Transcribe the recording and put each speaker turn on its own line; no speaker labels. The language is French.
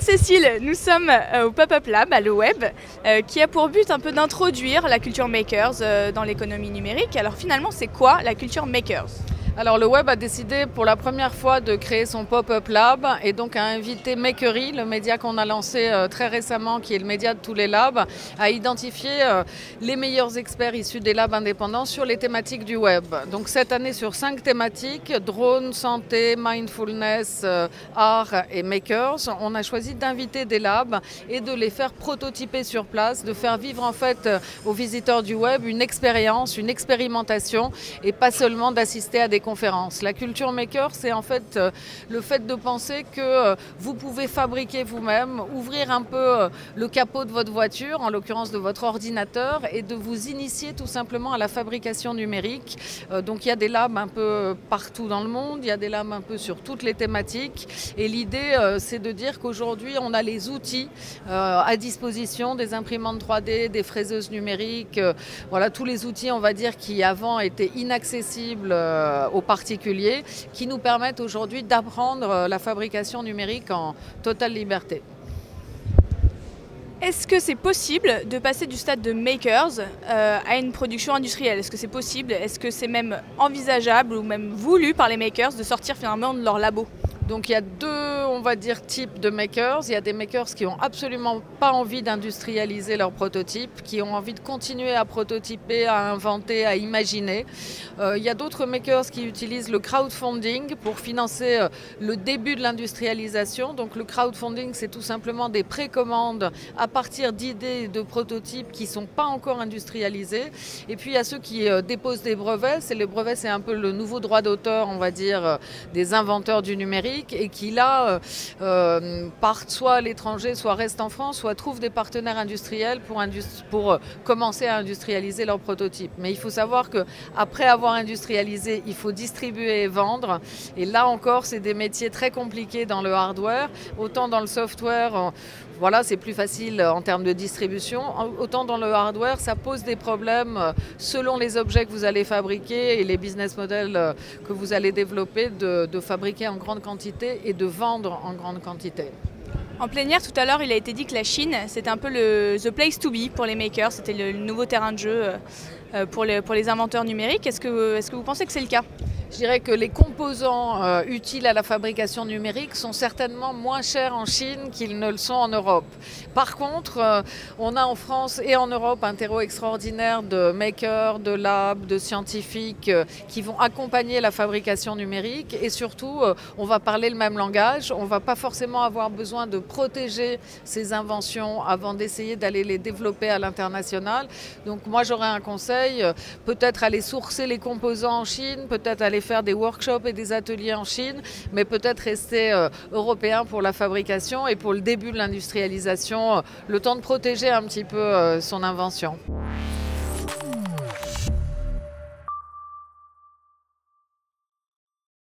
Cécile, nous sommes au Pop-Up Lab, à le Web, qui a pour but un peu d'introduire la culture makers dans l'économie numérique. Alors finalement, c'est quoi la culture makers ?
Alors le Web a décidé pour la première fois de créer son Pop-Up Lab et donc a invité Makery, le média qu'on a lancé très récemment, qui est le média de tous les labs, à identifier les meilleurs experts issus des labs indépendants sur les thématiques du Web. Donc cette année sur 5 thématiques, drone, santé, mindfulness, art et makers, on a choisi d'inviter des labs et de les faire prototyper sur place, de faire vivre en fait aux visiteurs du Web une expérience, une expérimentation et pas seulement d'assister à des conférences. La culture maker, c'est en fait le fait de penser que vous pouvez fabriquer vous-même, ouvrir un peu le capot de votre voiture, en l'occurrence de votre ordinateur, et de vous initier tout simplement à la fabrication numérique. Donc il y a des labs un peu partout dans le monde, il y a des labs un peu sur toutes les thématiques. Et l'idée, c'est de dire qu'aujourd'hui, on a les outils à disposition, des imprimantes 3D, des fraiseuses numériques, voilà tous les outils, on va dire, qui avant étaient inaccessibles aux particuliers, qui nous permettent aujourd'hui d'apprendre la fabrication numérique en totale liberté.
Est-ce que c'est possible de passer du stade de makers à une production industrielle ? Est-ce que c'est possible ? Est-ce que c'est même envisageable ou même voulu par les makers de sortir finalement de leur labo ?
Donc il y a deux, on va dire, types de makers. Il y a des makers qui n'ont absolument pas envie d'industrialiser leurs prototypes, qui ont envie de continuer à prototyper, à inventer, à imaginer. Il y a d'autres makers qui utilisent le crowdfunding pour financer le début de l'industrialisation. Donc le crowdfunding, c'est tout simplement des précommandes à partir d'idées et de prototypes qui ne sont pas encore industrialisés. Et puis il y a ceux qui déposent des brevets. Les brevets, c'est un peu le nouveau droit d'auteur, on va dire, des inventeurs du numérique, et qui là partent soit à l'étranger, soit restent en France, soit trouvent des partenaires industriels pour commencer à industrialiser leurs prototypes. Mais il faut savoir qu'après avoir industrialisé, il faut distribuer et vendre. Et là encore, c'est des métiers très compliqués dans le hardware. Autant dans le software, voilà, c'est plus facile en termes de distribution. Autant dans le hardware, ça pose des problèmes selon les objets que vous allez fabriquer et les business models que vous allez développer de fabriquer en grande quantité et de vendre en grande quantité.
En plénière, tout à l'heure, il a été dit que la Chine, c'était un peu the place to be pour les makers, c'était le nouveau terrain de jeu pour les inventeurs numériques. Est-ce que vous pensez que c'est le cas ?
Je dirais que les composants utiles à la fabrication numérique sont certainement moins chers en Chine qu'ils ne le sont en Europe. Par contre, on a en France et en Europe un terreau extraordinaire de makers, de labs, de scientifiques qui vont accompagner la fabrication numérique, et surtout, on va parler le même langage. On ne va pas forcément avoir besoin de protéger ces inventions avant d'essayer d'aller les développer à l'international. Donc moi, j'aurais un conseil, peut-être aller sourcer les composants en Chine, peut-être aller faire des workshops et des ateliers en Chine, mais peut-être rester européen pour la fabrication et pour le début de l'industrialisation, le temps de protéger un petit peu son invention.